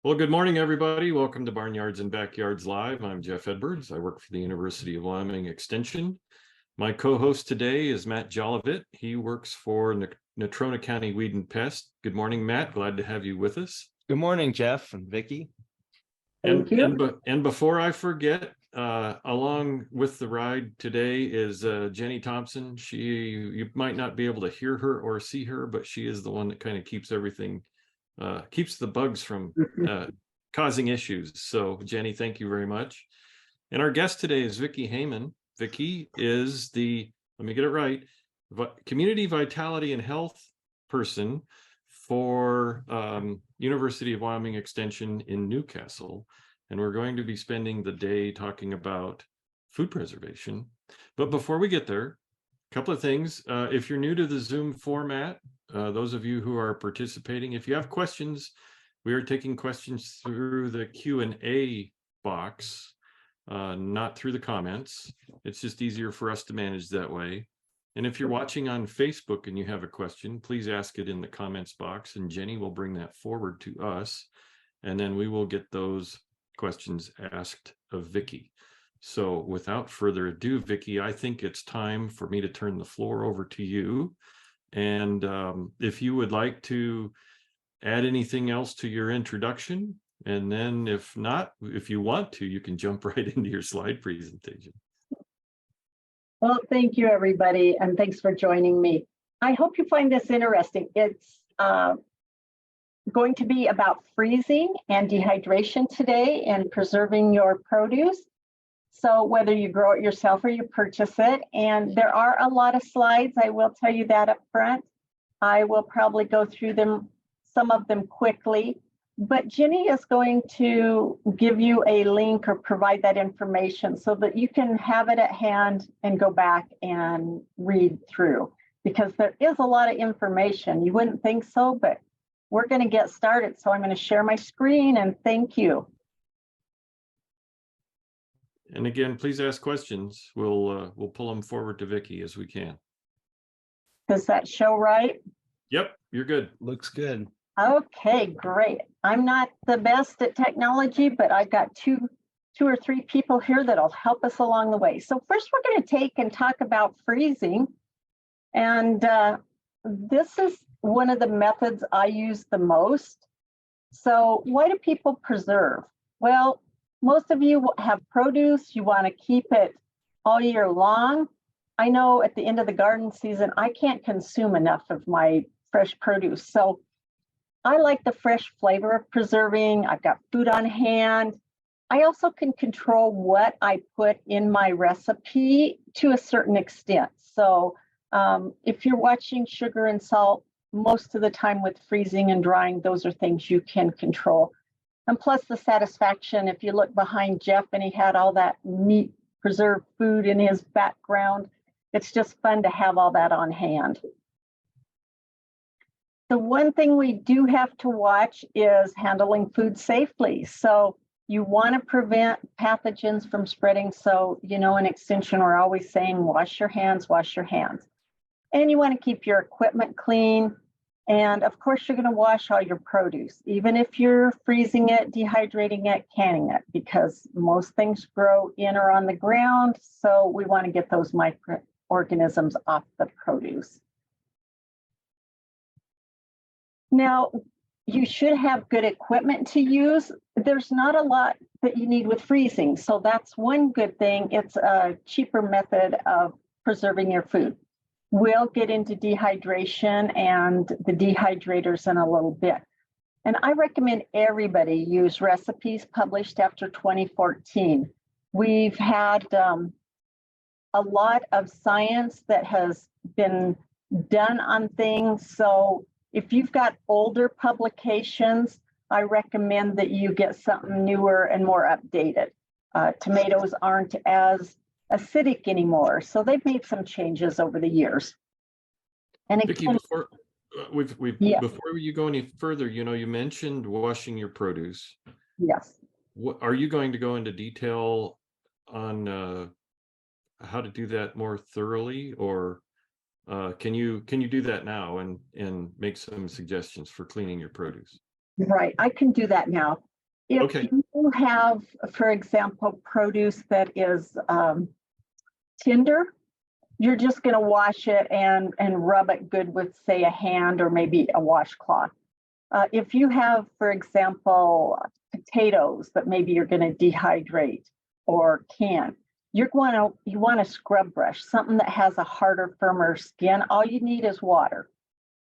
Well, good morning, everybody. Welcome to Barnyards and Backyards Live. I'm Jeff Edwards. I work for the University of Wyoming Extension. My co-host today is Matt Jolivet. He works for Natrona County Weed and Pest. Good morning, Matt. Glad to have you with us. Good morning, Jeff and Vicki. Thank you. And before I forget, along with the ride today is Jenny Thompson. You might not be able to hear her or see her, but she is the one that kind of keeps everything keeps the bugs from causing issues. So Jenny, thank you very much. And our guest today is Vicki Heyman. Vicki is the, let me get it right, Community Vitality and Health person for University of Wyoming Extension in Newcastle. And we're going to be spending the day talking about food preservation. But before we get there, a couple of things. If you're new to the Zoom format, those of you who are participating, if you have questions, we are taking questions through the Q&A box, not through the comments. It's just easier for us to manage that way. And if you're watching on Facebook and you have a question, please ask it in the comments box, and Jenny will bring that forward to us, and then we will get those questions asked of Vicki. So without further ado, Vicki, I think it's time for me to turn the floor over to you. And if you would like to add anything else to your introduction, and then if not, if you want to, you can jump right into your slide presentation. Well, thank you, everybody, and thanks for joining me. I hope you find this interesting. It's going to be about freezing and dehydration today and preserving your produce. So whether you grow it yourself or you purchase it, and there are a lot of slides, I will tell you that up front. I will probably go through them, some of them quickly, but Jenny is going to give you a link or provide that information so that you can have it at hand and go back and read through, because there is a lot of information. You wouldn't think so, but we're going to get started. So I'm going to share my screen, and thank you. And again, please ask questions. We'll pull them forward to Vicki as we can. Does that show right? Yep, you're good. Looks good. Okay, great. I'm not the best at technology, but I've got two or three people here that'll help us along the way. So first, we're going to take and talk about freezing. And this is one of the methods I use the most. So why do people preserve? Well, most of you have produce. You want to keep it all year long. I know at the end of the garden season, I can't consume enough of my fresh produce. So I like the fresh flavor of preserving. I've got food on hand. I also can control what I put in my recipe to a certain extent. So if you're watching sugar and salt, most of the time with freezing and drying, those are things you can control. And plus the satisfaction, if you look behind Jeff and he had all that neat preserved food in his background, it's just fun to have all that on hand. The one thing we do have to watch is handling food safely. So you want to prevent pathogens from spreading. So, you know, in Extension, we're always saying, wash your hands, wash your hands. And you want to keep your equipment clean. And of course, you're going to wash all your produce, even if you're freezing it, dehydrating it, canning it, because most things grow in or on the ground. So we want to get those microorganisms off the produce. Now, you should have good equipment to use. There's not a lot that you need with freezing. So that's one good thing. It's a cheaper method of preserving your food. We'll get into dehydration and the dehydrators in a little bit. And I recommend everybody use recipes published after 2014. We've had a lot of science that has been done on things. So if you've got older publications, I recommend that you get something newer and more updated. Tomatoes aren't as acidic anymore, so they've made some changes over the years. And again, Vicki, before you go any further, you know, you mentioned washing your produce. Yes. Are you going to go into detail on how to do that more thoroughly, or can you do that now and make some suggestions for cleaning your produce? Right, I can do that now. If Okay. you have, for example, produce that is tender, you're just going to wash it and rub it good with, say, a hand or maybe a washcloth. If you have, for example, potatoes that maybe you're going to dehydrate or can, you want a scrub brush, something that has a harder, firmer skin. All you need is water.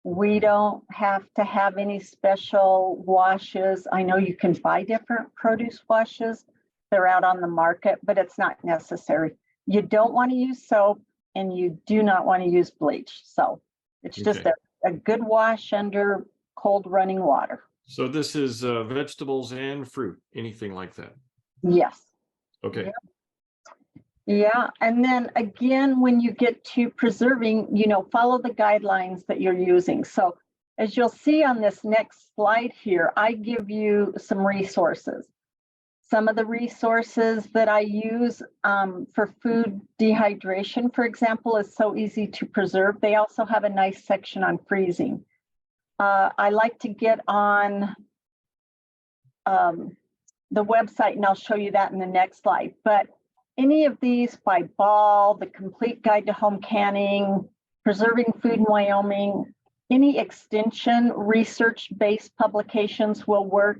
We don't have to have any special washes. I know you can buy different produce washes. They're out on the market, but it's not necessary. You don't want to use soap and you do not want to use bleach. So it's just Okay. a good wash under cold running water. So this is vegetables and fruit, anything like that? Yes. Okay. Yeah, and then again, when you get to preserving, follow the guidelines that you're using. So as you'll see on this next slide here, I give you some resources. Some of the resources that I use for food dehydration, for example, is so easy to preserve. They also have a nice section on freezing. I like to get on the website, and I'll show you that in the next slide. But any of these by Ball, the Complete Guide to Home Canning, Preserving Food in Wyoming, any extension research-based publications will work.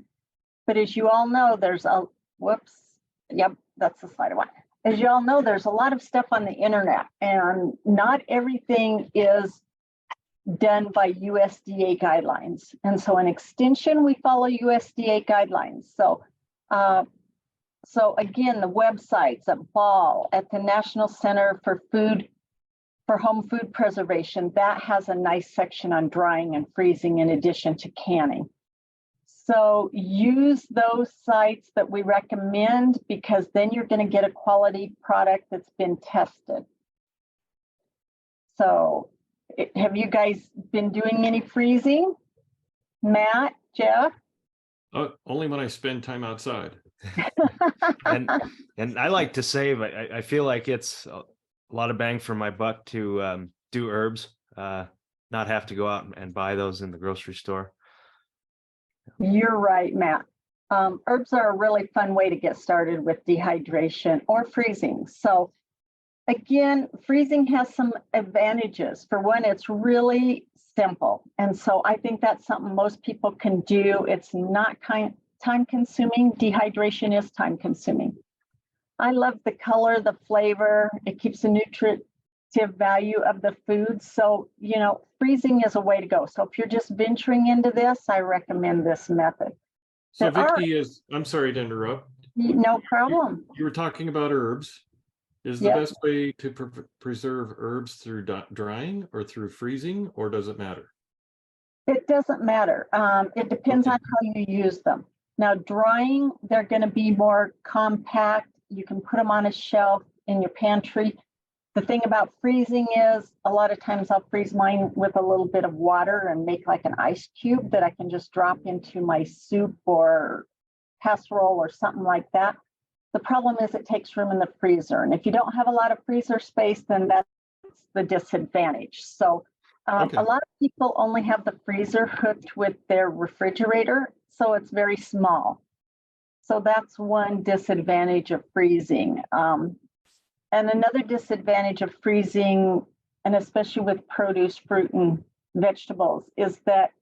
But as you all know, there's that's the slide I want. As you all know, there's a lot of stuff on the internet, and not everything is done by USDA guidelines. And so in extension, we follow USDA guidelines. So again, the websites at Ball, at the National Center for Home Food Preservation, that has a nice section on drying and freezing in addition to canning. So use those sites that we recommend, because then you're going to get a quality product that's been tested. So have you guys been doing any freezing? Matt, Jeff? Only when I spend time outside. And I like to save. I feel like it's a lot of bang for my buck to do herbs, not have to go out and buy those in the grocery store. You're right, Matt. Herbs are a really fun way to get started with dehydration or freezing. So again, freezing has some advantages. For one, it's really simple. And so I think that's something most people can do. It's not time consuming. Dehydration is time consuming. I love the color, the flavor. It keeps the nutritive value of the food. So, freezing is a way to go. So if you're just venturing into this, I recommend this method. So Vicki I'm sorry to interrupt. No problem. You were talking about herbs. Is the best way to preserve herbs through drying or through freezing, or does it matter? It doesn't matter. It depends on how you use them. Now, drying, they're going to be more compact. You can put them on a shelf in your pantry. The thing about freezing is a lot of times I'll freeze mine with a little bit of water and make like an ice cube that I can just drop into my soup or casserole or something like that. The problem is it takes room in the freezer. And if you don't have a lot of freezer space, then that's the disadvantage. So a lot of people only have the freezer hooked with their refrigerator, so it's very small. So that's one disadvantage of freezing. And another disadvantage of freezing, and especially with produce, fruit, and vegetables, is that,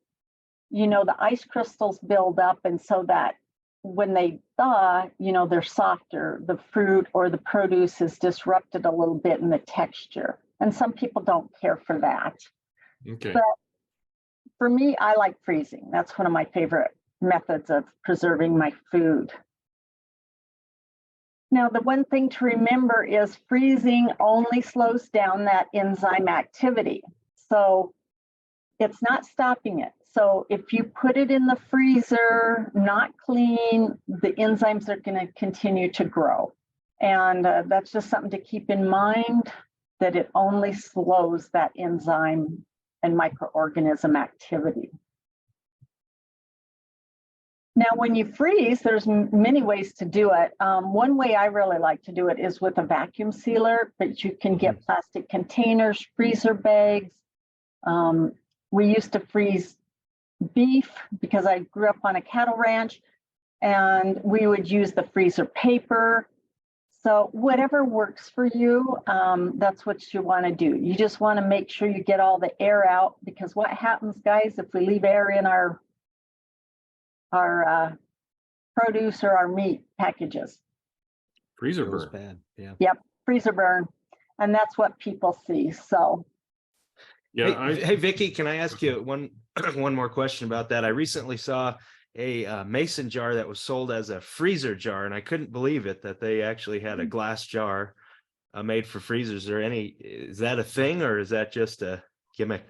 the ice crystals build up, and so that when they thaw, they're softer. The fruit or the produce is disrupted a little bit in the texture. And some people don't care for that. Okay. But for me, I like freezing. That's one of my favorite methods of preserving my food. Now, the one thing to remember is freezing only slows down that enzyme activity. So it's not stopping it. So if you put it in the freezer, not clean, the enzymes are going to continue to grow. And that's just something to keep in mind, that it only slows that enzyme and microorganism activity. Now, when you freeze, there's many ways to do it. One way I really like to do it is with a vacuum sealer, but you can get plastic containers, freezer bags. We used to freeze beef because I grew up on a cattle ranch. and we would use the freezer paper. So whatever works for you, that's what you want to do. You just want to make sure you get all the air out, because what happens, guys, if we leave air in our produce or our meat packages? Freezer It was burn. bad. Yeah. Yep, freezer burn, and that's what people see. So Yeah. Hey, Vicky, can I ask you one more question about that? I recently saw a mason jar that was sold as a freezer jar, and I couldn't believe it that they actually had a glass jar made for freezers. Is that a thing, or is that just a gimmick?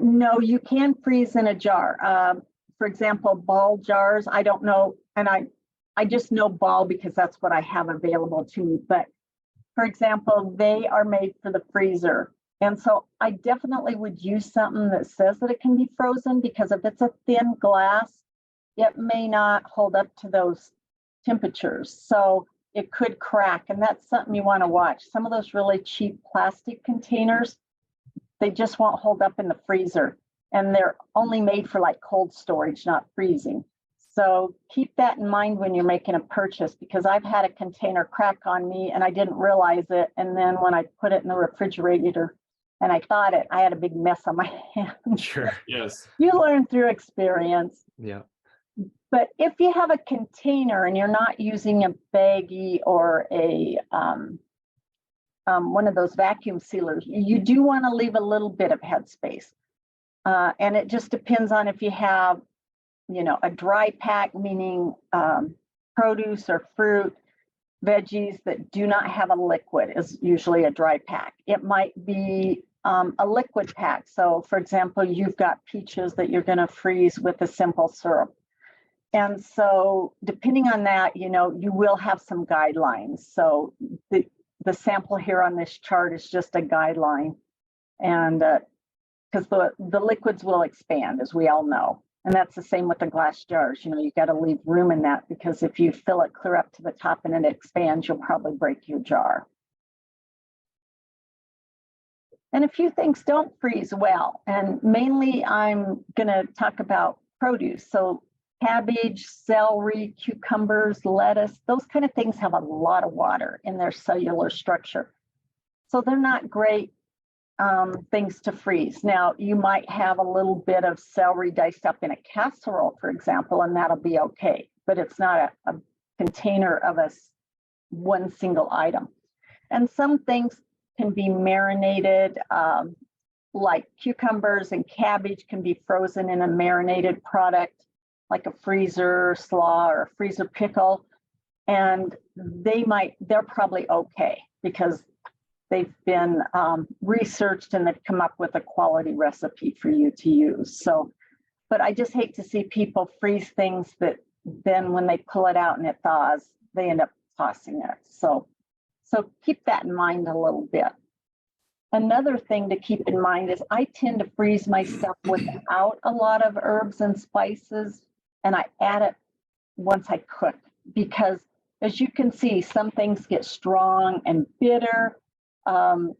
no, you can freeze in a jar. For example, ball jars. I don't know, and I just know ball because that's what I have available to me. But for example, they are made for the freezer. And so I definitely would use something that says that it can be frozen, because if it's a thin glass, it may not hold up to those temperatures. So it could crack, and that's something you want to watch. Some of those really cheap plastic containers, they just won't hold up in the freezer, and they're only made for like cold storage, not freezing. So keep that in mind when you're making a purchase, because I've had a container crack on me and I didn't realize it. And then when I put it in the refrigerator and I thought it, I had a big mess on my hands. Sure. Yes. You learn through experience. Yeah. But if you have a container and you're not using a baggie or a one of those vacuum sealers, you do want to leave a little bit of headspace. And it just depends on if you have, a dry pack, meaning produce or fruit, veggies that do not have a liquid is usually a dry pack. It might be a liquid pack. So for example, you've got peaches that you're going to freeze with a simple syrup. And so depending on that, you will have some guidelines. So the sample here on this chart is just a guideline. And because the liquids will expand, as we all know. And that's the same with the glass jars. You got to leave room in that, because if you fill it clear up to the top and it expands, you'll probably break your jar. And a few things don't freeze well. And mainly I'm going to talk about produce. So cabbage, celery, cucumbers, lettuce, those kind of things have a lot of water in their cellular structure. So they're not great things to freeze. Now, you might have a little bit of celery diced up in a casserole, for example, and that'll be okay, but it's not a container of one single item. And some things can be marinated, like cucumbers and cabbage can be frozen in a marinated product, like a freezer slaw or a freezer pickle, and they're probably okay because they've been researched and they've come up with a quality recipe for you to use. So, but I just hate to see people freeze things that then when they pull it out and it thaws, they end up tossing it. So keep that in mind a little bit. Another thing to keep in mind is I tend to freeze my stuff without a lot of herbs and spices, and I add it once I cook, because as you can see, some things get strong and bitter. Onion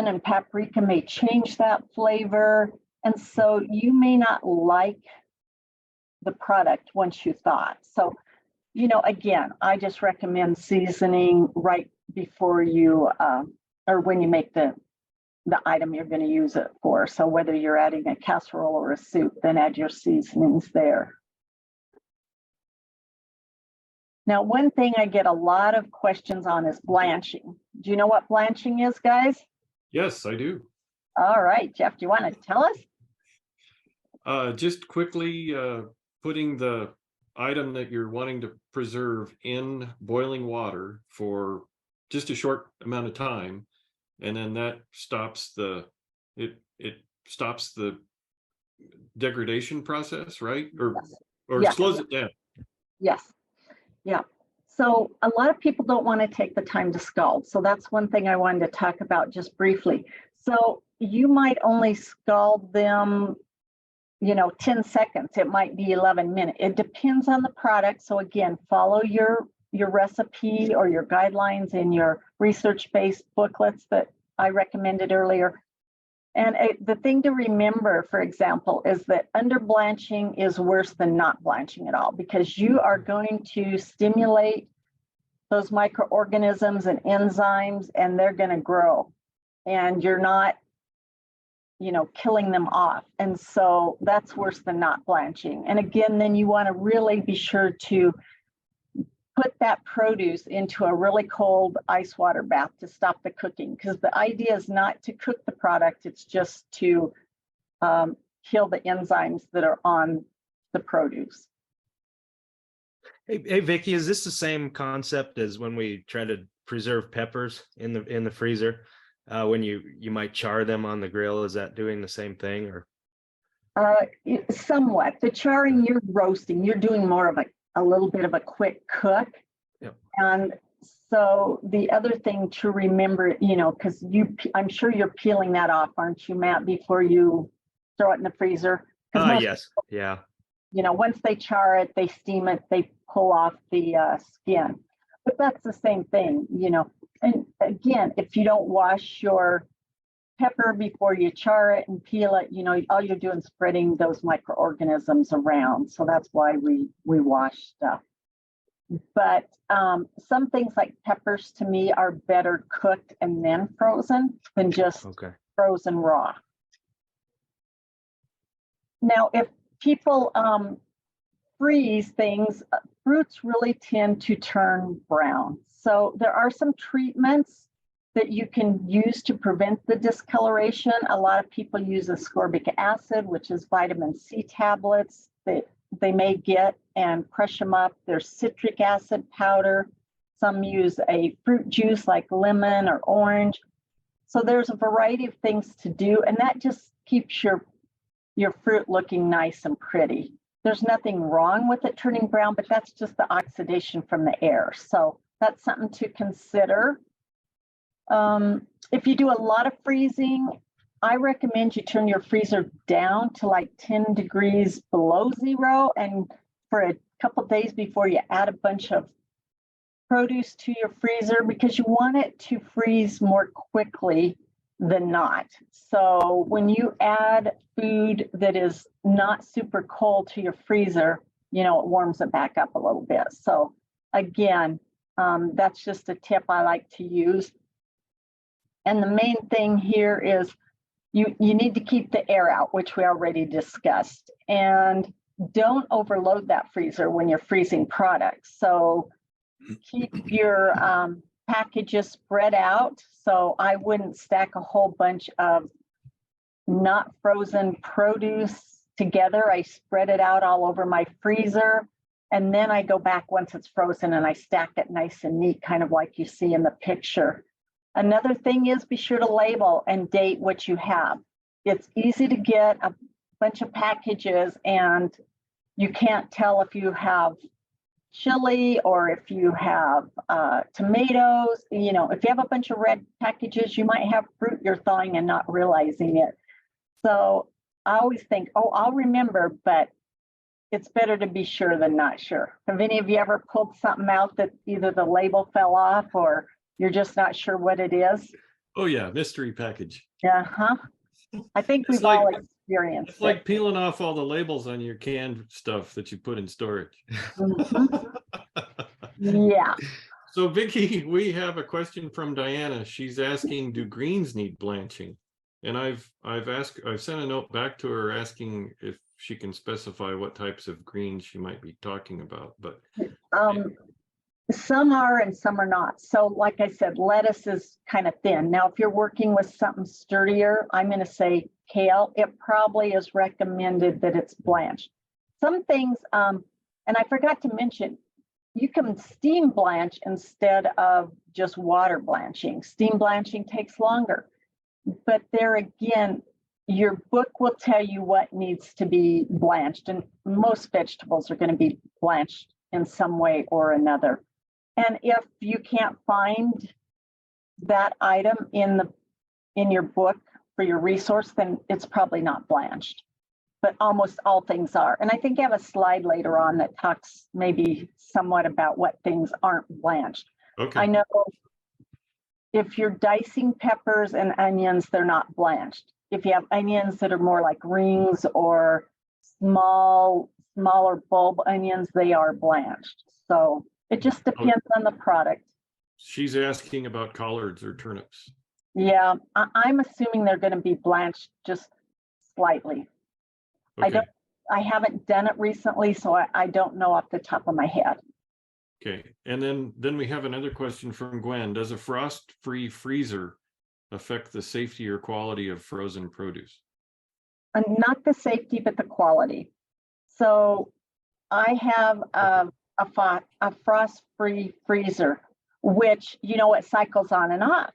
and paprika may change that flavor. And so you may not like the product once you thaw it. So, again, I just recommend seasoning right before you, or when you make the item you're going to use it for. So whether you're adding a casserole or a soup, then add your seasonings there. Now, one thing I get a lot of questions on is blanching. Do you know what blanching is, guys? Yes, I do. All right, Jeff, do you want to tell us? Just quickly putting the item that you're wanting to preserve in boiling water for just a short amount of time, and then that stops it stops the degradation process, right? Or Yes. slows it down. Yes. Yeah. So a lot of people don't want to take the time to scald. So that's one thing I wanted to talk about just briefly. So you might only scald them, 10 seconds. It might be 11 minutes. It depends on the product. So again, follow your recipe or your guidelines in your research-based booklets that I recommended earlier. And the thing to remember, for example, is that under blanching is worse than not blanching at all, because you are going to stimulate those microorganisms and enzymes, and they're going to grow, and you're not, killing them off. And so that's worse than not blanching. And again, then you want to really be sure to put that produce into a really cold ice water bath to stop the cooking, because the idea is not to cook the product, it's just to kill the enzymes that are on the produce. Hey, Vicky, is this the same concept as when we try to preserve peppers in the freezer? When you might char them on the grill, is that doing the same thing, or? Somewhat. The charring, you're roasting, you're doing more of a little bit of a quick cook. Yep. And so the other thing to remember, because I'm sure you're peeling that off, aren't you, Matt, before you throw it in the freezer? Yes. Yeah. Once they char it, they steam it, they pull off the skin. But that's the same thing, And again, if you don't wash your pepper before you char it and peel it, all you're doing is spreading those microorganisms around. So that's why we wash stuff. But some things like peppers to me are better cooked and then frozen than just frozen raw. Now, if people freeze things, fruits really tend to turn brown. So there are some treatments that you can use to prevent the discoloration. A lot of people use ascorbic acid, which is vitamin C tablets that they may get, and crush them up. There's citric acid powder. Some use a fruit juice like lemon or orange. So there's a variety of things to do, and that just keeps your fruit looking nice and pretty. There's nothing wrong with it turning brown, but that's just the oxidation from the air. So that's something to consider. If you do a lot of freezing, I recommend you turn your freezer down to like 10 degrees below zero, and for a couple of days before you add a bunch of produce to your freezer, because you want it to freeze more quickly than not. So when you add food that is not super cold to your freezer, it warms it back up a little bit. So again, that's just a tip I like to use. And the main thing here is you need to keep the air out, which we already discussed, and don't overload that freezer when you're freezing products. So keep your packages spread out. So I wouldn't stack a whole bunch of not frozen produce together. I spread it out all over my freezer, and then I go back once it's frozen and I stack it nice and neat, kind of like you see in the picture. Another thing is be sure to label and date what you have. It's easy to get a bunch of packages and you can't tell if you have chili or if you have tomatoes. If you have a bunch of red packages, you might have fruit you're thawing and not realizing it. So I always think, I'll remember, but it's better to be sure than not sure. Have any of you ever pulled something out that either the label fell off or you're just not sure what it is? Oh yeah, mystery package. Uh-huh. I think we've all experienced it. It's like peeling off all the labels on your canned stuff that you put in storage. Mm-hmm. Yeah. So Vicky, we have a question from Diana. She's asking, do greens need blanching? And I've sent a note back to her asking if she can specify what types of greens she might be talking about, but some are and some are not. So like I said, lettuce is kind of thin. Now, if you're working with something sturdier, I'm going to say kale. It probably is recommended that it's blanched. Some things, and I forgot to mention, you can steam blanch instead of just water blanching. Steam blanching takes longer. But there again, your book will tell you what needs to be blanched, and most vegetables are going to be blanched in some way or another. And if you can't find that item in your book for your resource, then it's probably not blanched. But almost all things are. And I think I have a slide later on that talks maybe somewhat about what things aren't blanched. okay. I know if you're dicing peppers and onions, they're not blanched. if you have onions that are more like rings or smaller bulb onions, they are blanched. So it just depends on the product. She's asking about collards or turnips. Yeah, I'm assuming they're going to be blanched just slightly. Okay. I haven't done it recently, so I don't know off the top of my head. Okay, and then we have another question from Gwen. Does a frost-free freezer affect the safety or quality of frozen produce? And not the safety, but the quality. So I have a frost-free freezer, which, you know, it cycles on and off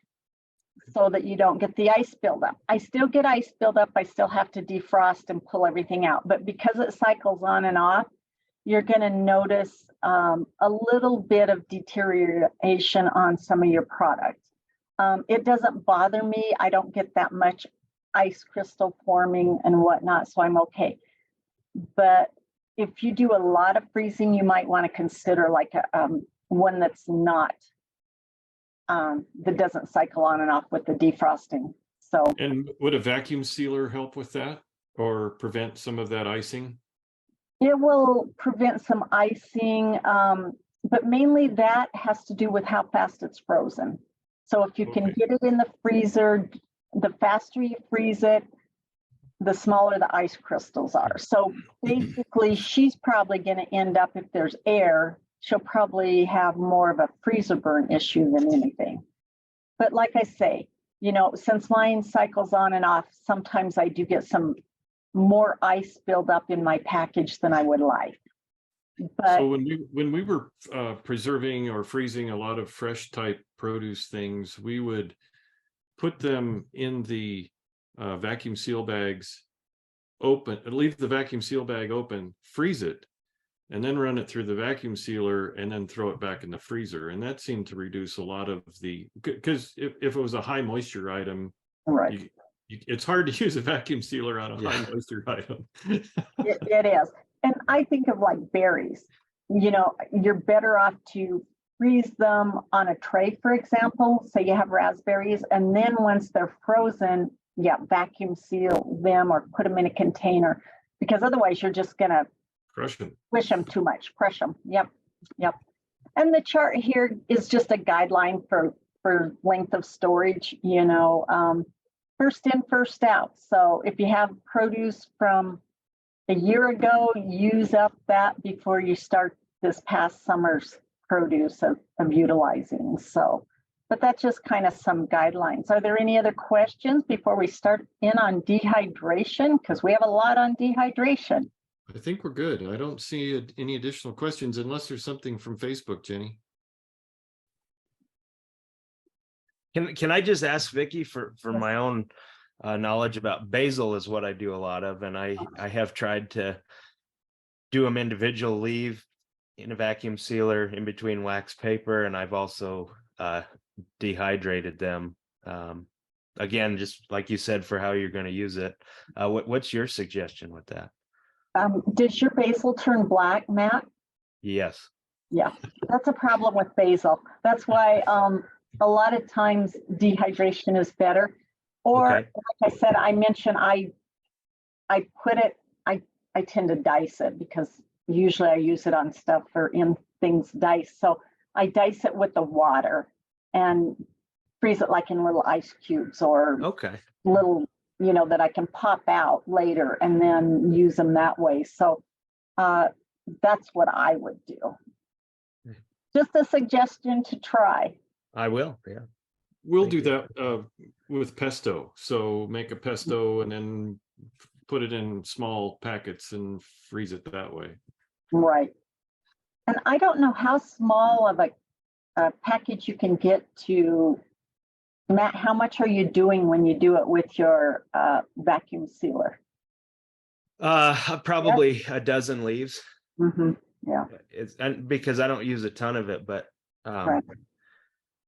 so that you don't get the ice buildup. I still get ice buildup. I still have to defrost and pull everything out. But because it cycles on and off, you're going to notice a little bit of deterioration on some of your product. It doesn't bother me. I don't get that much ice crystal forming and whatnot, so I'm okay. But if you do a lot of freezing, you might want to consider like one that's not, that doesn't cycle on and off with the defrosting. So. And would a vacuum sealer help with that or prevent some of that icing? It will prevent some icing, but mainly that has to do with how fast it's frozen. So if you can get it in the freezer, the faster you freeze it, the smaller the ice crystals are. So basically, she's probably going to end up, if there's air, she'll probably have more of a freezer burn issue than anything. But like I say, you know, since mine cycles on and off, sometimes I do get some more ice buildup in my package than I would like. But so when we were preserving or freezing a lot of fresh type produce things, we would put them in the vacuum seal bags open, leave the vacuum seal bag open, freeze it, and then run it through the vacuum sealer and then throw it back in the freezer. And that seemed to reduce a lot of the, because if it was a high moisture item, right. It's hard to use a vacuum sealer on a high moisture item. It is. And I think of like berries, you know, you're better off to freeze them on a tray, for example. Say you have raspberries, and then once they're frozen, vacuum seal them or put them in a container, because otherwise you're just going to crush them. Squish them too much, crush them. Yep. And the chart here is just a guideline for length of storage, you know, first in, first out. So if you have produce from a year ago, use up that before you start this past summer's produce of utilizing. So, but that's just kind of some guidelines. Are there any other questions before we start in on dehydration? Because we have a lot on dehydration. I think we're good. I don't see any additional questions unless there's something from Facebook, Jenny. Can I just ask Vicki for my own knowledge about basil is what I do a lot of, and I have tried to do them individual leave in a vacuum sealer in between wax paper, and I've also dehydrated them. Again, just like you said, for how you're going to use it. What's your suggestion with that? Does your basil turn black, Matt? Yes. Yeah, that's a problem with basil. That's why a lot of times dehydration is better. Or like I said, I mentioned I put it, I tend to dice it because usually I use it on stuff or in things diced. So I dice it with the water and freeze it like in little ice cubes or little, you know, that I can pop out later and then use them that way. So that's what I would do. Just a suggestion to try. I will, yeah. We'll do that with pesto. So make a pesto and then put it in small packets and freeze it that way. Right. And I don't know how small of a package you can get to. Matt, how much are you doing when you do it with your vacuum sealer? Probably a dozen leaves. Mm-hmm. Yeah. And because I don't use a ton of it, but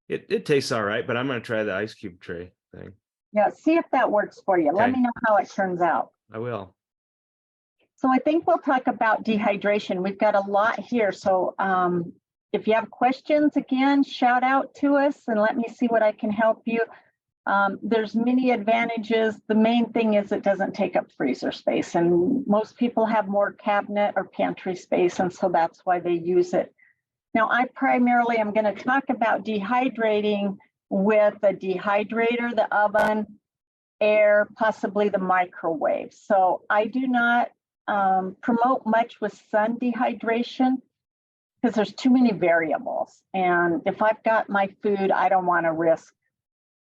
it tastes all right. But I'm going to try the ice cube tray thing. Yeah, see if that works for you. Let me know how it turns out. I will. So I think we'll talk about dehydration. We've got a lot here. So if you have questions, again, shout out to us and let me see what I can help you. There's many advantages. The main thing is it doesn't take up freezer space, and most people have more cabinet or pantry space, and so that's why they use it. Now, I primarily am going to talk about dehydrating with the dehydrator, the oven, air, possibly the microwave. So I do not promote much with sun dehydration because there's too many variables. And if I've got my food, I don't want to risk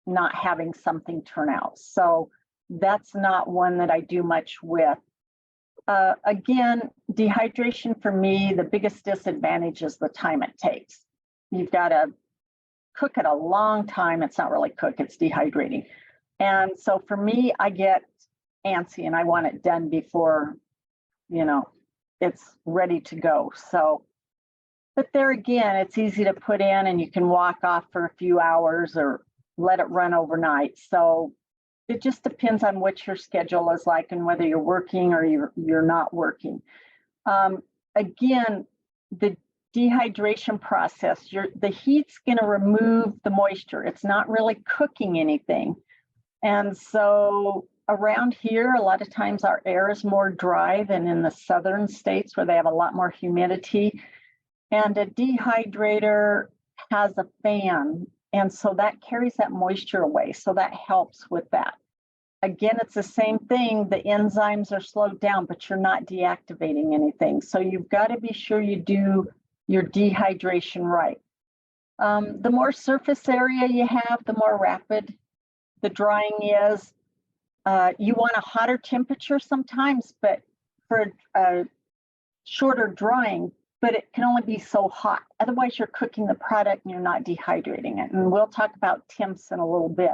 not having something turn out. So that's not one that I do much with. Again, dehydration for me, the biggest disadvantage is the time it takes. You've got to cook it a long time. It's not really cook, it's dehydrating. And so for me, I get antsy and I want it done before, it's ready to go. So, but there again, it's easy to put in and you can walk off for a few hours or let it run overnight. So it just depends on what your schedule is like and whether you're working or you're not working. Again, the dehydration process, the heat's going to remove the moisture. It's not really cooking anything. And so around here, a lot of times our air is more dry than in the southern states where they have a lot more humidity. And a dehydrator has a fan. And so that carries that moisture away. So that helps with that. Again, it's the same thing. The enzymes are slowed down, but you're not deactivating anything. So you've got to be sure you do your dehydration right. The more surface area you have, the more rapid the drying is. You want a hotter temperature sometimes, but for a shorter drying, but it can only be so hot. Otherwise, you're cooking the product and you're not dehydrating it. And we'll talk about temps in a little bit.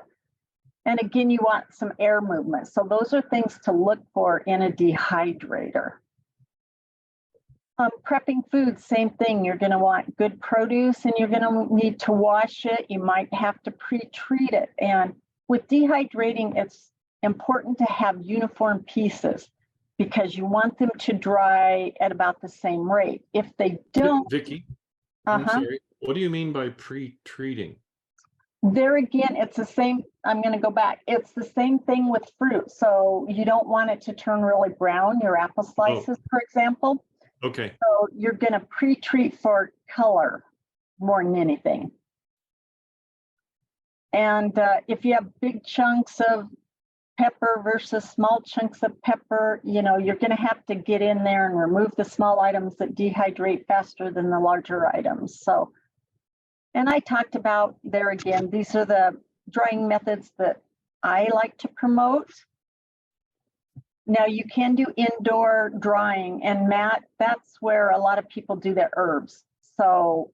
And again, you want some air movement. So those are things to look for in a dehydrator. Prepping food, same thing. You're going to want good produce and you're going to need to wash it. You might have to pre-treat it. And with dehydrating, it's important to have uniform pieces because you want them to dry at about the same rate. If they don't, Vicki, I'm sorry. What do you mean by pre-treating? There again, it's the same. I'm going to go back. It's the same thing with fruit. So you don't want it to turn really brown, your apple slices, for example. Okay. So you're going to pre-treat for color more than anything. And if you have big chunks of pepper versus small chunks of pepper, you're going to have to get in there and remove the small items that dehydrate faster than the larger items. So, and I talked about there again, these are the drying methods that I like to promote. Now you can do indoor drying, and Matt, that's where a lot of people do their herbs. So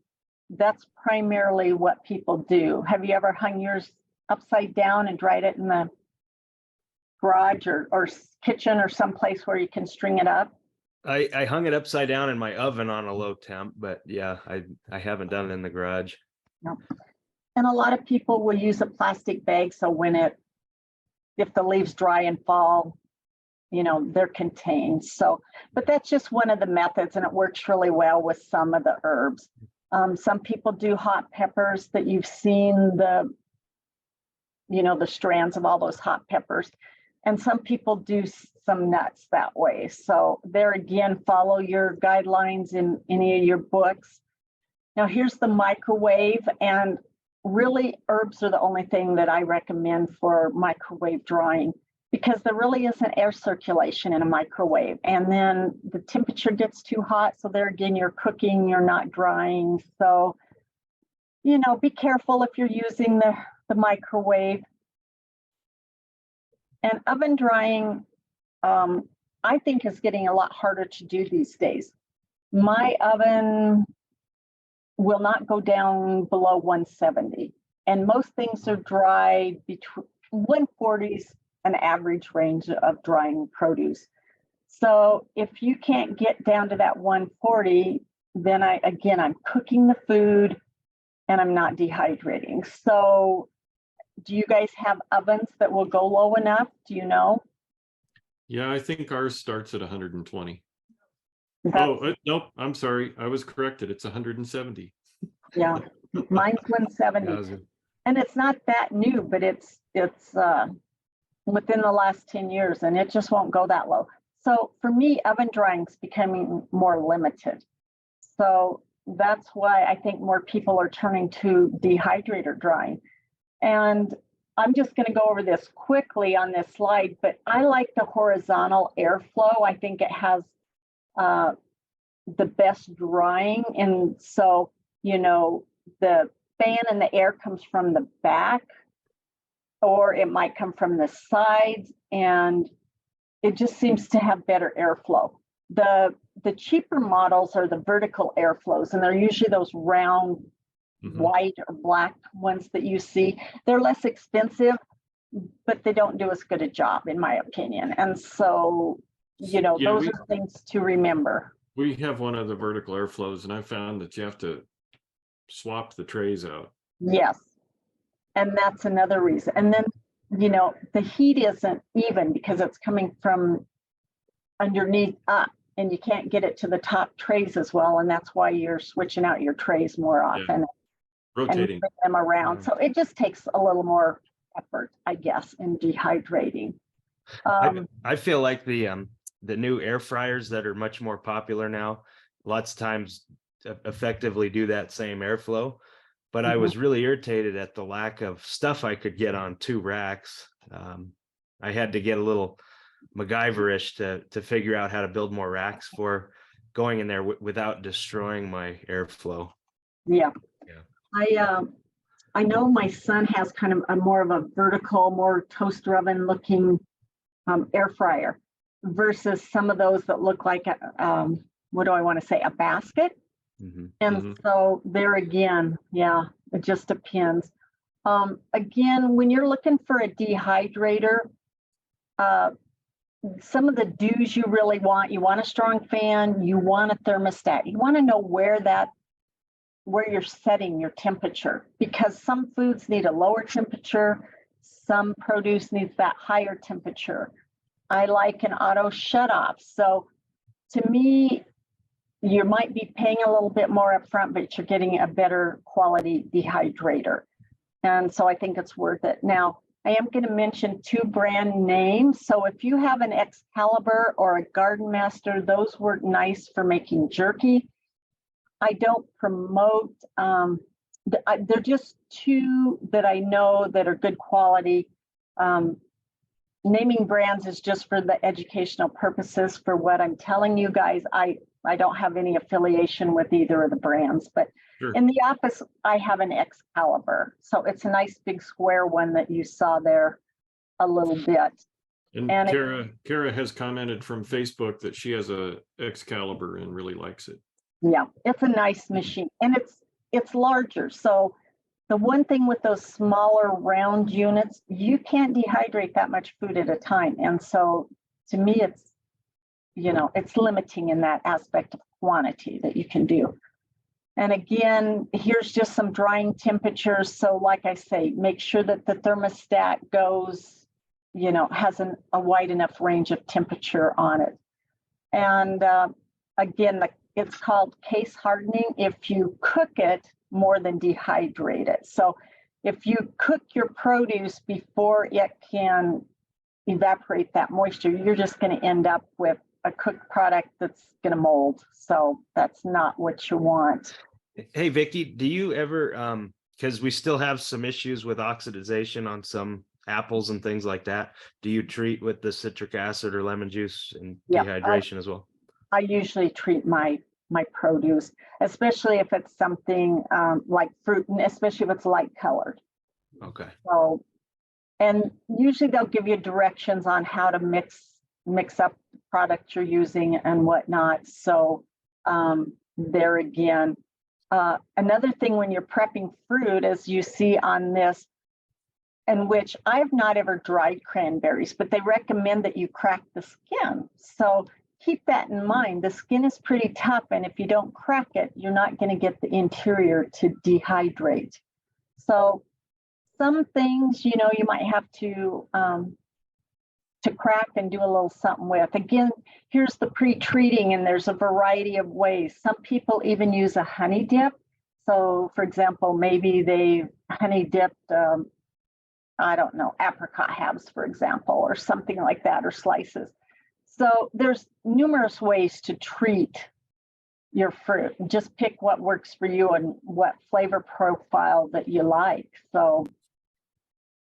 that's primarily what people do. Have you ever hung yours upside down and dried it in the garage or kitchen or someplace where you can string it up? I hung it upside down in my oven on a low temp, but yeah, I haven't done it in the garage. No. And a lot of people will use a plastic bag. So if the leaves dry and fall, they're contained. So, but that's just one of the methods, and it works really well with some of the herbs. Some people do hot peppers that you've seen the strands of all those hot peppers. And some people do some nuts that way. So there again, follow your guidelines in any of your books. Now here's the microwave, and really herbs are the only thing that I recommend for microwave drying because there really isn't air circulation in a microwave. And then the temperature gets too hot. So there again, you're cooking, you're not drying. So, be careful if you're using the microwave. And oven drying, I think is getting a lot harder to do these days. My oven will not go down below 170. And most things are dry between 140s, an average range of drying produce. So if you can't get down to that 140, then I'm cooking the food and I'm not dehydrating. So do you guys have ovens that will go low enough? Do you know? Yeah, I think ours starts at 120. That's, Nope, I'm sorry. I was corrected. It's 170. Yeah, mine's 170. And it's not that new, but it's within the last 10 years, and it just won't go that low. So for me, oven drying is becoming more limited. So that's why I think more people are turning to dehydrator drying. And I'm just going to go over this quickly on this slide, but I like the horizontal airflow. I think it has the best drying. And so, you know, the fan and the air comes from the back, or it might come from the sides, and it just seems to have better airflow. The cheaper models are the vertical airflows, and they're usually those round white or black ones that you see. They're less expensive, but they don't do as good a job, in my opinion. And so, you know, those are things to remember. We have one of the vertical airflows, and I found that you have to swap the trays out. Yes. And that's another reason. And then, you know, the heat isn't even because it's coming from underneath up, and you can't get it to the top trays as well. And that's why you're switching out your trays more often. Rotating. And bring them around. So it just takes a little more effort, I guess, in dehydrating. I feel like the new air fryers that are much more popular now, lots of times effectively do that same airflow. But I was really irritated at the lack of stuff I could get on 2 racks. I had to get a little MacGyverish to figure out how to build more racks for going in there without destroying my airflow. Yeah. I know my son has kind of a more of a vertical, more toaster oven looking air fryer versus some of those that look like what do I want to say, a basket. And so there again, yeah, it just depends. Again, when you're looking for a dehydrator, some of the do's you really want, you want a strong fan, you want a thermostat, you want to know where you're setting your temperature, because some foods need a lower temperature, some produce needs that higher temperature. I like an auto shut off. So to me, you might be paying a little bit more upfront, but you're getting a better quality dehydrator. And so I think it's worth it. Now, I am going to mention 2 brand names. So if you have an Excalibur or a Garden Master, those work nice for making jerky. I don't promote, they're just 2 that I know that are good quality. Naming brands is just for the educational purposes. For what I'm telling you guys, I don't have any affiliation with either of the brands, but in the office, I have an Excalibur. So it's a nice big square one that you saw there a little bit. And Kara has commented from Facebook that she has a Excalibur and really likes it. Yeah, it's a nice machine, and it's larger. So the one thing with those smaller round units, you can't dehydrate that much food at a time. And so to me, it's, you know, it's limiting in that aspect of quantity that you can do. And again, here's just some drying temperatures. So like I say, make sure that the thermostat goes, you know, has a wide enough range of temperature on it. And again, it's called case hardening if you cook it more than dehydrate it. So if you cook your produce before it can evaporate that moisture, you're just going to end up with a cooked product that's going to mold. So that's not what you want. Hey, Vicki, do you ever, because we still have some issues with oxidization on some apples and things like that, do you treat with the citric acid or lemon juice and dehydration as well? I usually treat my produce, especially if it's something like fruit, and especially if it's light colored. Okay. So, and usually they'll give you directions on how to mix up the product you're using and whatnot. So there again, another thing when you're prepping fruit, as you see on this, in which I've not ever dried cranberries, but they recommend that you crack the skin. So keep that in mind. The skin is pretty tough, and if you don't crack it, you're not going to get the interior to dehydrate. So some things, you know, you might have to crack and do a little something with. Again, here's the pre-treating, and there's a variety of ways. Some people even use a honey dip. So for example, maybe they honey dipped, I don't know, apricot halves, for example, or something like that, or slices. So there's numerous ways to treat your fruit. Just pick what works for you and what flavor profile that you like. So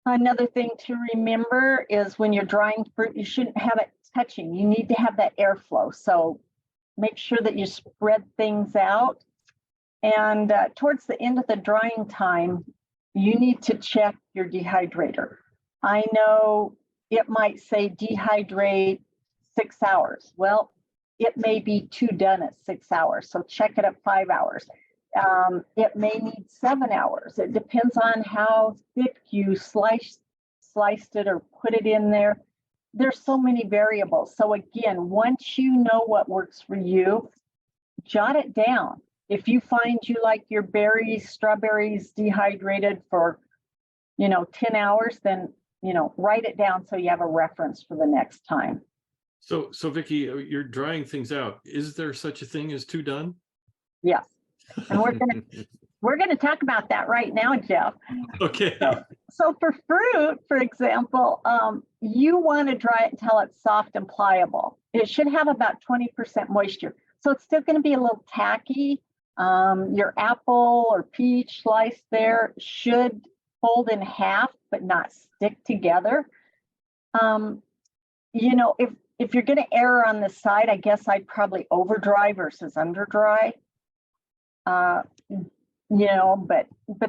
another thing to remember is when you're drying fruit, you shouldn't have it touching. You need to have that airflow. So make sure that you spread things out. And towards the end of the drying time, you need to check your dehydrator. I know it might say dehydrate 6 hours. Well, it may be too done at 6 hours. So check it at 5 hours. It may need 7 hours. It depends on how thick you sliced it or put it in there. There's so many variables. So again, once you know what works for you, jot it down. If you find you like your berries, strawberries dehydrated for, 10 hours, then, write it down so you have a reference for the next time. So Vicki, you're drying things out. Is there such a thing as too done? Yes. And we're gonna talk about that right now, Jeff. Okay. So for fruit, for example, you want to dry it until it's soft and pliable. It should have about 20% moisture. So it's still going to be a little tacky. Your apple or peach slice there should fold in half, but not stick together. If you're going to err on the side, I guess I'd probably over dry versus under dry. But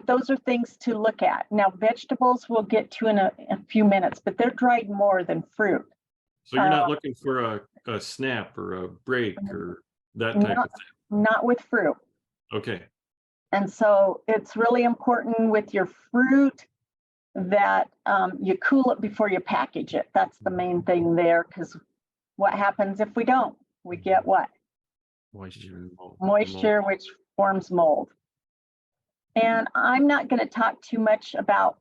those are things to look at. Now, vegetables we'll get to in a few minutes, but they're dried more than fruit. So you're not looking for a snap or a break or that type of thing? Not with fruit. Okay. And so it's really important with your fruit that you cool it before you package it. That's the main thing there, because what happens if we don't? We get what? Moisture, which forms mold. And I'm not going to talk too much about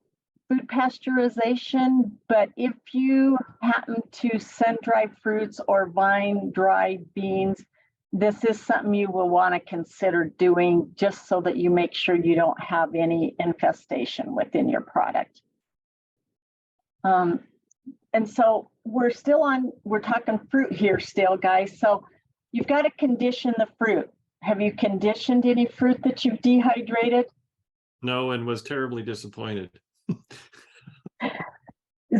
food pasteurization, but if you happen to sun-dry fruits or vine-dried beans, this is something you will want to consider doing just so that you make sure you don't have any infestation within your product. And so we're talking fruit here still, guys. So you've got to condition the fruit. Have you conditioned any fruit that you've dehydrated? No, and was terribly disappointed.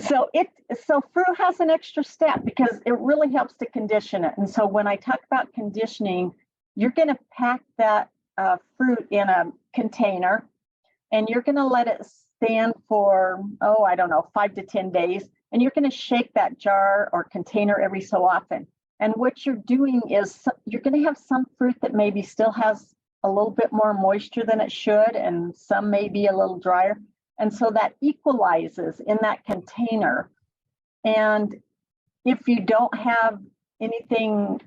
So fruit has an extra step because it really helps to condition it. And so when I talk about conditioning, you're going to pack that fruit in a container, and you're going to let it stand for, 5 to 10 days. And you're going to shake that jar or container every so often. And what you're doing is you're going to have some fruit that maybe still has a little bit more moisture than it should, and some may be a little drier. And so that equalizes in that container. And if you don't have anything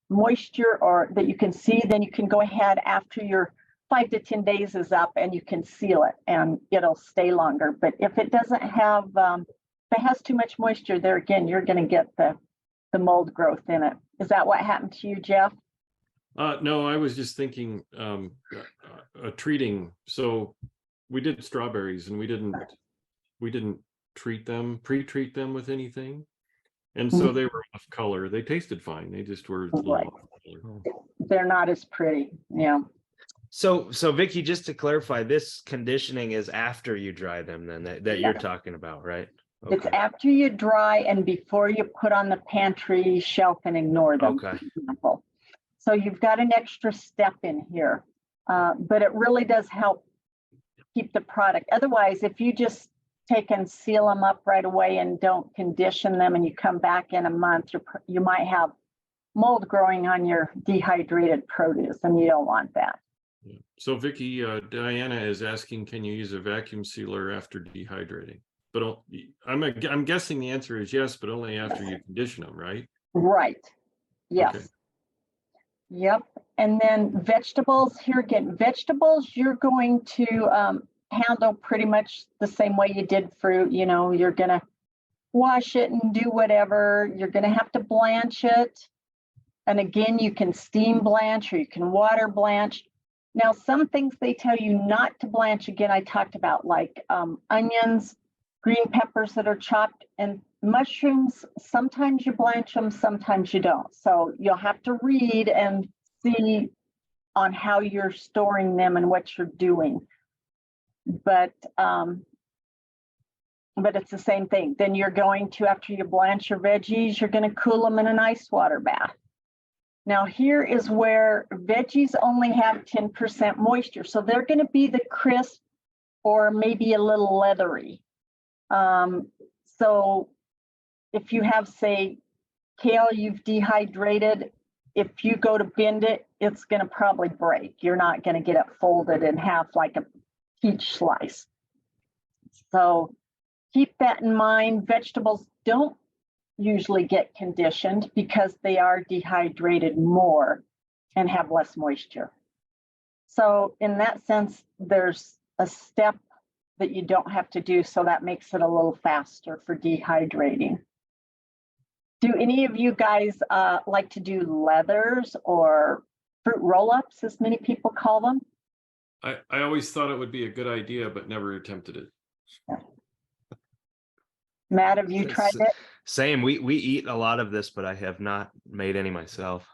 moisture or that you can see, then you can go ahead after your 5 to 10 days is up and you can seal it and it'll stay longer. But if it doesn't have, if it has too much moisture there, again, you're going to get the mold growth in it. Is that what happened to you, Jeff? No, I was just thinking treating. So we did strawberries and we didn't pre-treat them with anything. And so they were off color. They tasted fine. They just were a little off color. They're not as pretty. Yeah. So Vicki, just to clarify, this conditioning is after you dry them then that you're talking about, right? Okay. It's after you dry and before you put on the pantry shelf and ignore them. Okay. So you've got an extra step in here, but it really does help keep the product. Otherwise, if you just take and seal them up right away and don't condition them and you come back in a month, you might have mold growing on your dehydrated produce, and you don't want that. So Vicki, Diana is asking, can you use a vacuum sealer after dehydrating? But I'm guessing the answer is yes, but only after you condition them, right? Right. Yes. Okay. Yep. And then vegetables, here again, vegetables you're going to handle pretty much the same way you did fruit. You're going to wash it and do whatever. You're going to have to blanch it. And again, you can steam blanch or you can water blanch. Now, some things they tell you not to blanch. Again, I talked about like onions, green peppers that are chopped, and mushrooms. Sometimes you blanch them, sometimes you don't. So you'll have to read and see on how you're storing them and what you're doing. But it's the same thing. Then you're going to, after you blanch your veggies, you're going to cool them in an ice water bath. Now here is where veggies only have 10% moisture. So they're going to be the crisp or maybe a little leathery. So if you have, say, kale you've dehydrated, if you go to bend it, it's going to probably break. You're not going to get it folded in half like a peach slice. So keep that in mind. Vegetables don't usually get conditioned because they are dehydrated more and have less moisture. So in that sense, there's a step that you don't have to do, so that makes it a little faster for dehydrating. Do any of you guys like to do leathers or fruit roll-ups, as many people call them? I always thought it would be a good idea, but never attempted it. Yeah. Matt, have you tried it? Same. We eat a lot of this, but I have not made any myself.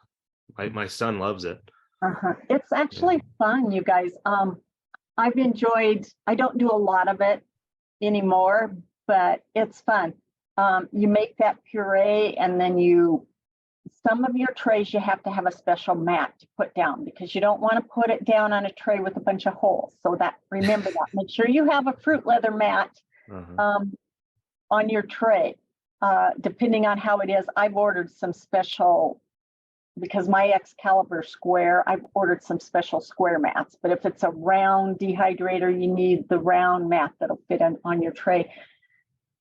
My son loves it. It's actually fun, you guys. I've enjoyed, I don't do a lot of it anymore, but it's fun. You make that puree, and then some of your trays, you have to have a special mat to put down because you don't want to put it down on a tray with a bunch of holes. So remember that. Make sure you have a fruit leather mat on your tray. Depending on how it is, I've ordered some special, because my Excalibur square, I've ordered some special square mats. But if it's a round dehydrator, you need the round mat that'll fit on your tray.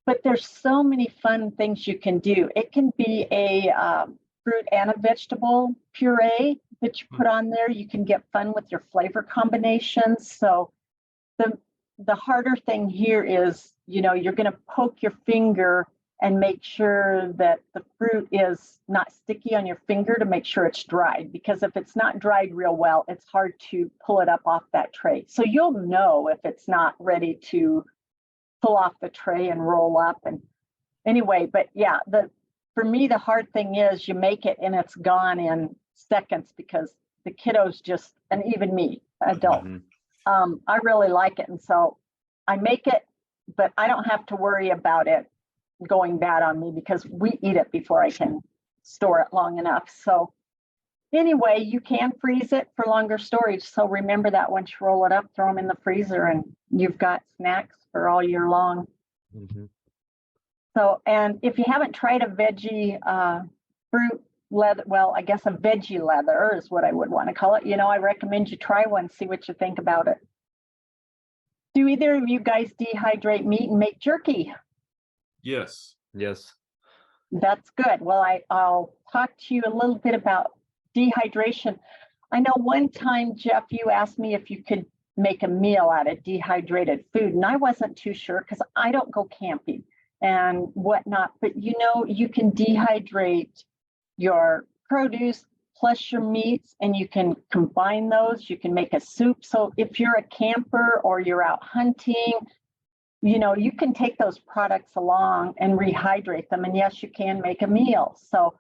But there's so many fun things you can do. It can be a fruit and a vegetable puree that you put on there. You can get fun with your flavor combinations. So the harder thing here is, you're going to poke your finger and make sure that the fruit is not sticky on your finger to make sure it's dried. Because if it's not dried real well, it's hard to pull it up off that tray. So you'll know if it's not ready to pull off the tray and roll up. And anyway, but yeah, for me, the hard thing is you make it and it's gone in seconds because the kiddos just, and even me, adult, I really like it. And so I make it, but I don't have to worry about it going bad on me because we eat it before I can store it long enough. So anyway, you can freeze it for longer storage. So remember that once you roll it up, throw them in the freezer and you've got snacks for all year long. So, and if you haven't tried a veggie fruit leather, well, I guess a veggie leather is what I would want to call it. I recommend you try one, see what you think about it. Do either of you guys dehydrate meat and make jerky? Yes. That's good. Well, I'll talk to you a little bit about dehydration. I know one time, Jeff, you asked me if you could make a meal out of dehydrated food, and I wasn't too sure because I don't go camping and whatnot, but you can dehydrate your produce plus your meats and you can combine those. You can make a soup. So if you're a camper or you're out hunting, you can take those products along and rehydrate them. And yes, you can make a meal. So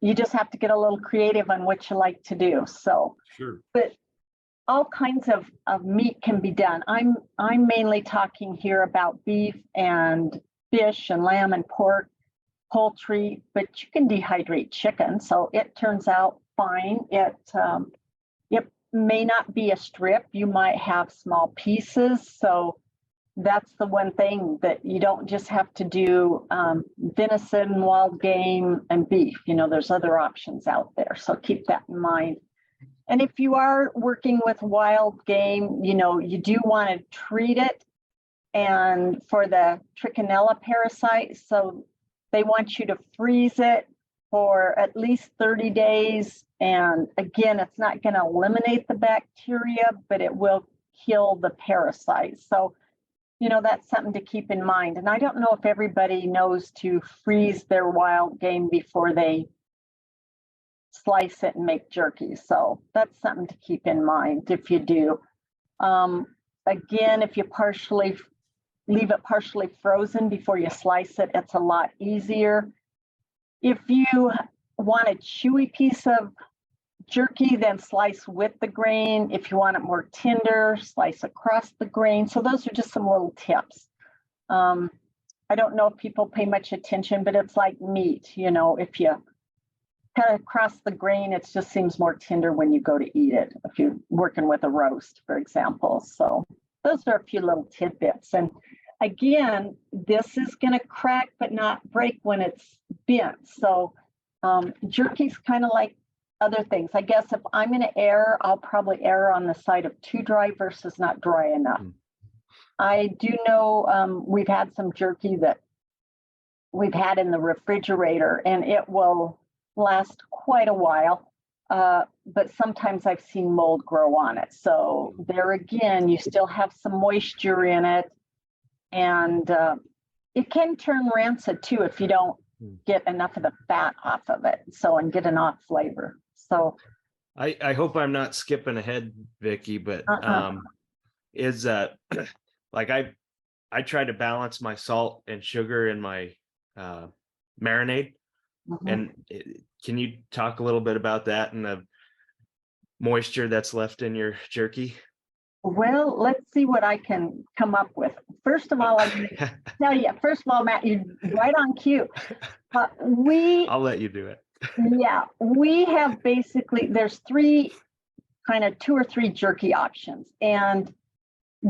you just have to get a little creative on what you like to do. So, sure. But all kinds of meat can be done. I'm mainly talking here about beef and fish and lamb and pork, poultry, but you can dehydrate chicken. So it turns out fine. It may not be a strip. You might have small pieces. So that's the one thing that you don't just have to do venison, wild game, and beef. There's other options out there. So keep that in mind. And if you are working with wild game, you do want to treat it and for the trichinella parasite. So they want you to freeze it for at least 30 days. And again, it's not going to eliminate the bacteria, but it will kill the parasite. So, that's something to keep in mind. And I don't know if everybody knows to freeze their wild game before they slice it and make jerky. So that's something to keep in mind if you do. Again, if you leave it partially frozen before you slice it, it's a lot easier. If you want a chewy piece of jerky, then slice with the grain. If you want it more tender, slice across the grain. So those are just some little tips. I don't know if people pay much attention, but it's like meat. If you cut across the grain, it just seems more tender when you go to eat it, if you're working with a roast, for example. So those are a few little tidbits. And again, this is going to crack but not break when it's bent. So jerky's kind of like other things. I guess if I'm going to err, I'll probably err on the side of too dry versus not dry enough. I do know we've had some jerky that we've had in the refrigerator, and it will last quite a while. But sometimes I've seen mold grow on it. So there again, you still have some moisture in it, and it can turn rancid too if you don't get enough of the fat off of it. So, and get an off flavor. So I hope I'm not skipping ahead, Vicki, but is like I try to balance my salt and sugar in my marinade. And can you talk a little bit about that and the moisture that's left in your jerky? Well, let's see what I can come up with. First of all, I'm going to tell you, Matt, you're right on cue. I'll let you do it. Yeah, we have basically, there's two or three jerky options. And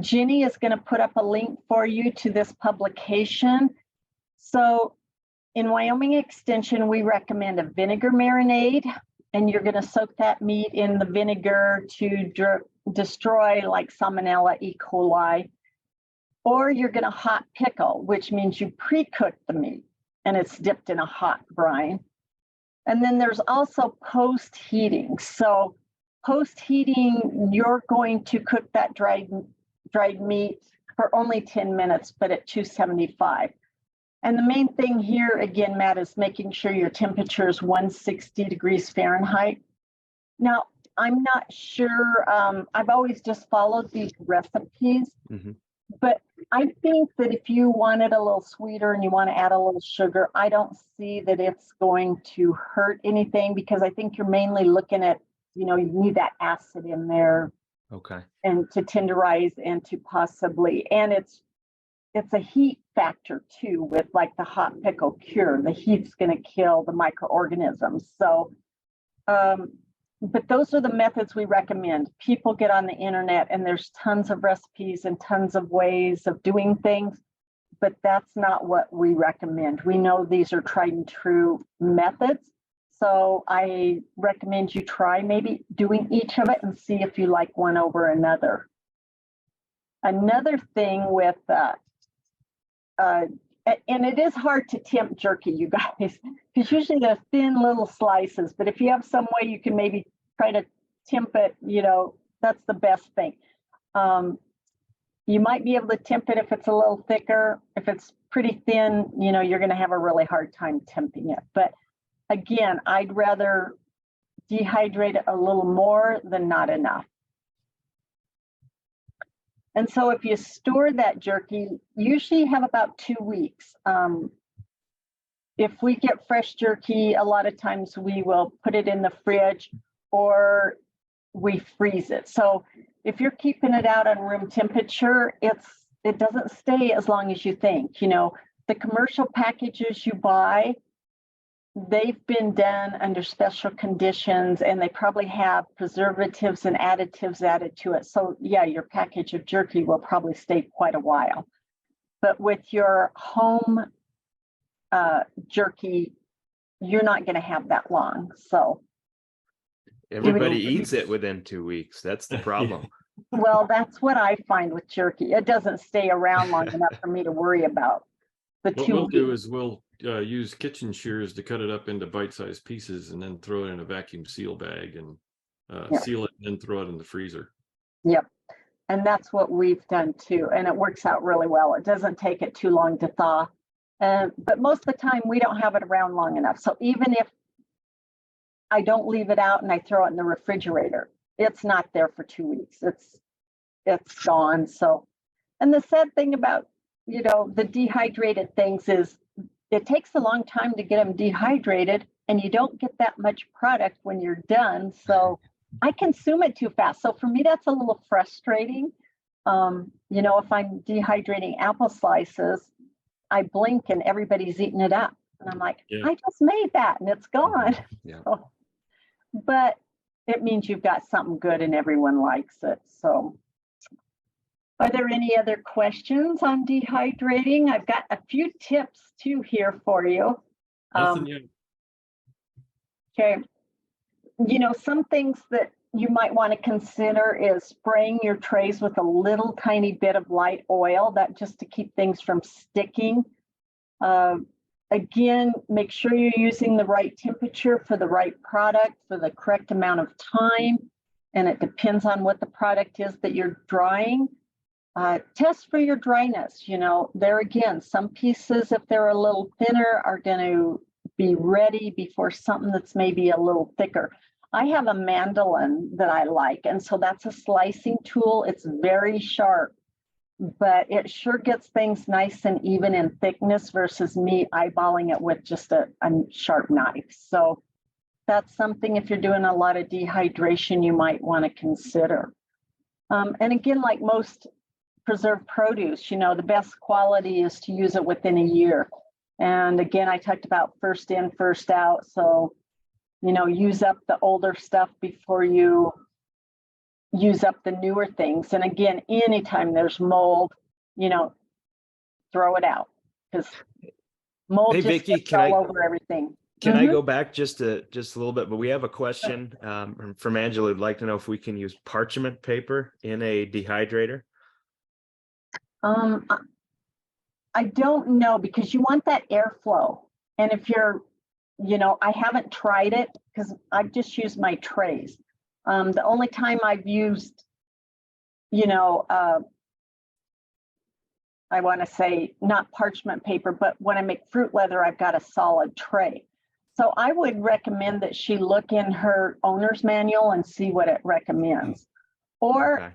Ginny is going to put up a link for you to this publication. So in Wyoming Extension, we recommend a vinegar marinade, and you're going to soak that meat in the vinegar to destroy like Salmonella, E. coli. Or you're going to hot pickle, which means you pre-cook the meat and it's dipped in a hot brine. And then there's also post-heating. So post-heating, you're going to cook that dried meat for only 10 minutes, but at 275. And the main thing here, again, Matt, is making sure your temperature is 160 degrees Fahrenheit. Now, I'm not sure, I've always just followed these recipes, but I think that if you want it a little sweeter and you want to add a little sugar, I don't see that it's going to hurt anything, because I think you're mainly looking at, you need that acid in there. Okay. And to tenderize and to possibly, and it's a heat factor too, with like the hot pickle cure. The heat's going to kill the microorganisms. So, but those are the methods we recommend. People get on the internet and there's tons of recipes and tons of ways of doing things, but that's not what we recommend. We know these are tried and true methods. So I recommend you try maybe doing each of it and see if you like one over another. Another thing with, and it is hard to tempt jerky, you guys, because usually they're thin little slices, but if you have some way you can maybe try to temp it, that's the best thing. You might be able to temp it if it's a little thicker. If it's pretty thin, you're going to have a really hard time temping it. But again, I'd rather dehydrate it a little more than not enough. And so if you store that jerky, usually you have about 2 weeks. If we get fresh jerky, a lot of times we will put it in the fridge or we freeze it. So if you're keeping it out on room temperature, it doesn't stay as long as you think. The commercial packages you buy, they've been done under special conditions, and they probably have preservatives and additives added to it. So yeah, your package of jerky will probably stay quite a while. But with your home jerky, you're not going to have that long. So everybody eats it within 2 weeks. That's the problem. Well, that's what I find with jerky. It doesn't stay around long enough for me to worry about the 2 weeks. What we'll do is we'll use kitchen shears to cut it up into bite-sized pieces and then throw it in a vacuum seal bag and seal it and then throw it in the freezer. Yep. And that's what we've done too. And it works out really well. It doesn't take it too long to thaw. But most of the time we don't have it around long enough. So even if I don't leave it out and I throw it in the refrigerator. It's not there for 2 weeks. It's gone. So, and the sad thing about, the dehydrated things is it takes a long time to get them dehydrated and you don't get that much product when you're done. So I consume it too fast. So for me, that's a little frustrating. If I'm dehydrating apple slices, I blink and everybody's eating it up. And I'm like, Yeah. I just made that and it's gone. Yeah. So, but it means you've got something good and everyone likes it. So are there any other questions on dehydrating? I've got a few tips too here for you. Nothing yet. Okay. Some things that you might want to consider is spraying your trays with a little tiny bit of light oil, that just to keep things from sticking. Again, make sure you're using the right temperature for the right product for the correct amount of time. And it depends on what the product is that you're drying. Test for your dryness. There again, some pieces, if they're a little thinner, are going to be ready before something that's maybe a little thicker. I have a mandolin that I like, and so that's a slicing tool. It's very sharp, but it sure gets things nice and even in thickness versus me eyeballing it with just a sharp knife. So that's something, if you're doing a lot of dehydration, you might want to consider. And again, like most preserved produce, the best quality is to use it within a year. And again, I talked about first in, first out. So, use up the older stuff before you use up the newer things. And again, anytime there's mold, throw it out, because mold just Vicky, gets all over everything. Can I go back just a little bit? But we have a question from Angela who'd like to know if we can use parchment paper in a dehydrator. I don't know, because you want that airflow. And if you're, I haven't tried it because I've just used my trays. The only time I've used, I want to say not parchment paper, but when I make fruit leather, I've got a solid tray. So I would recommend that she look in her owner's manual and see what it recommends. Or,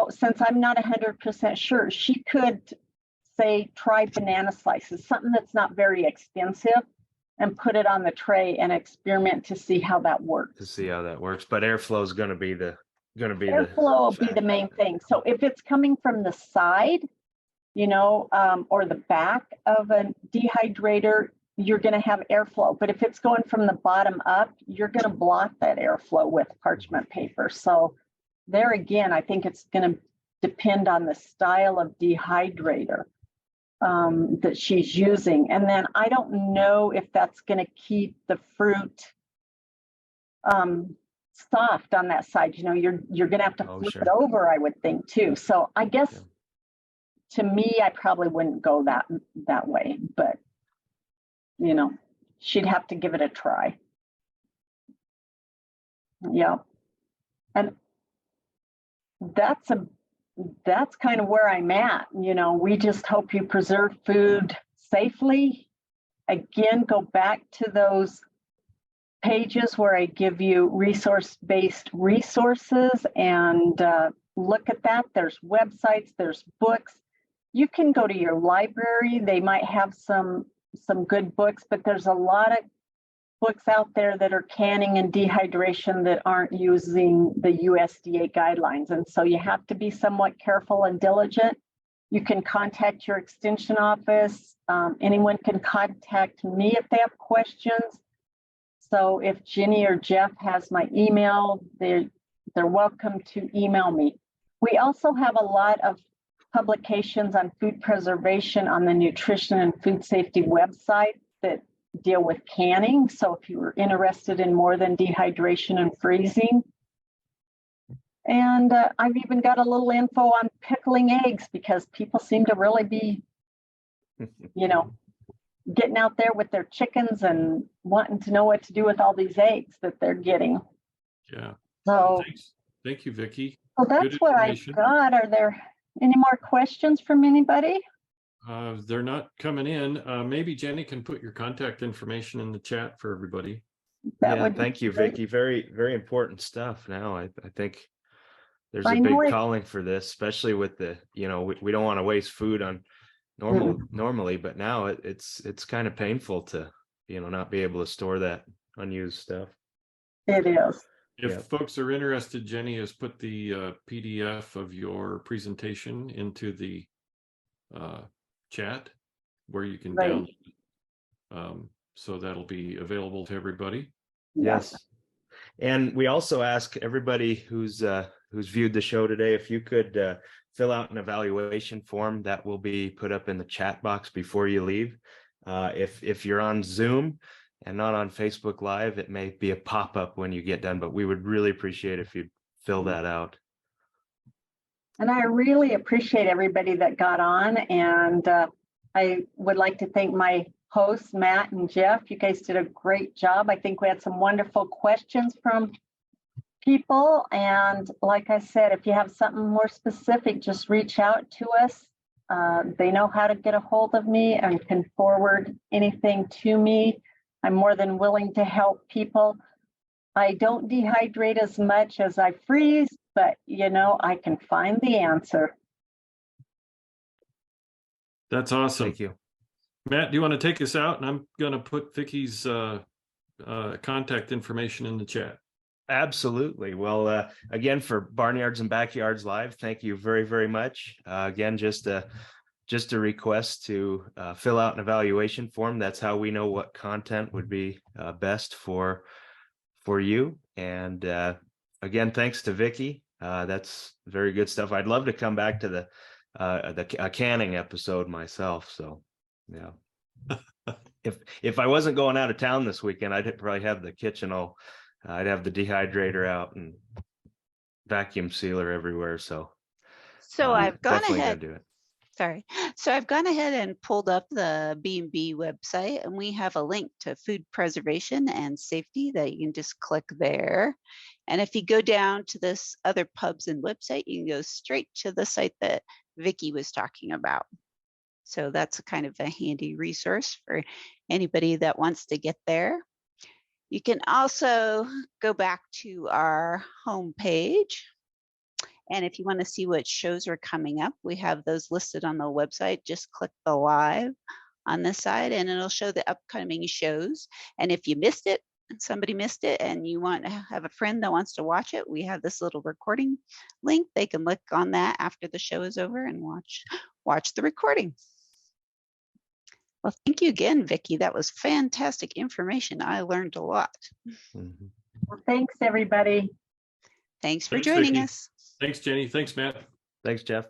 since I'm not 100% sure, she could say, try banana slices, something that's not very expensive, and put it on the tray and experiment to see how that works. But airflow is going to be airflow will be the main thing. So if it's coming from the side, or the back of a dehydrator, you're going to have airflow. But if it's going from the bottom up, you're going to block that airflow with parchment paper. So there again, I think it's going to depend on the style of dehydrator that she's using. And then I don't know if that's going to keep the fruit soft on that side. You're going to have to flip it over, I would think too. So I guess to me, I probably wouldn't go that way, but she'd have to give it a try. Yeah. And that's kind of where I'm at. We just hope you preserve food safely. Again, go back to those pages where I give you resource-based resources and look at that. There's websites, there's books. You can go to your library. They might have some good books, but there's a lot of books out there that are canning and dehydration that aren't using the USDA guidelines. And so you have to be somewhat careful and diligent. You can contact your extension office. Anyone can contact me if they have questions. So if Jenny or Jeff has my email, they're welcome to email me. We also have a lot of publications on food preservation on the Nutrition and Food Safety website that deal with canning. So if you were interested in more than dehydration and freezing. And I've even got a little info on pickling eggs, because people seem to really be, getting out there with their chickens and wanting to know what to do with all these eggs that they're getting. Yeah. So thank you, Vicki. So that's what I got. Are there any more questions from anybody? They're not coming in. Maybe Jenny can put your contact information in the chat for everybody. That Yeah, would be thank you, great. Vicky. Very, very important stuff now. I think there's I a know big it. calling for this, especially with the, we don't want to waste food on normally, but now it's kind of painful to, not be able to store that unused stuff. It is. If Yeah. folks are interested, Jenny has put the PDF of your presentation into the chat where you can Right. download it. So that'll be available to everybody. Yes. And we also ask everybody who's viewed the show today, if you could fill out an evaluation form that will be put up in the chat box before you leave. If you're on Zoom and not on Facebook Live, it may be a pop-up when you get done, but we would really appreciate if you'd fill that out. And I really appreciate everybody that got on. And I would like to thank my hosts, Matt and Jeff. You guys did a great job. I think we had some wonderful questions from people. And like I said, if you have something more specific, just reach out to us. They know how to get a hold of me and can forward anything to me. I'm more than willing to help people. I don't dehydrate as much as I freeze, but I can find the answer. That's awesome. Thank you. Matt, do you want to take us out? And I'm going to put Vicky's contact information in the chat. Absolutely. Well, again, for Barnyards and Backyards Live, thank you very, very much. Again, just a request to fill out an evaluation form. That's how we know what content would be best for you. And again, thanks to Vicky. That's very good stuff. I'd love to come back to the canning episode myself. So, yeah. If I wasn't going out of town this weekend, I'd probably have the kitchen I'd have the dehydrator out and vacuum sealer everywhere. So I've gone ahead. Do it. Sorry. So I've gone ahead and pulled up the B&B website, and we have a link to food preservation and safety that you can just click there. And if you go down to this other pubs and website, you can go straight to the site that Vicky was talking about. So that's a kind of a handy resource for anybody that wants to get there. You can also go back to our homepage. And if you want to see what shows are coming up, we have those listed on the website. Just click the live on this side and it'll show the upcoming shows. And if you missed it, somebody missed it, and you want to have a friend that wants to watch it, we have this little recording link. They can click on that after the show is over and watch the recording. Well, thank you again, Vicki. That was fantastic information. I learned a lot. Mm-hmm. Well, thanks, everybody. Thanks for joining Vicki. us. Thanks, Jenny. Thanks, Matt. Thanks, Jeff.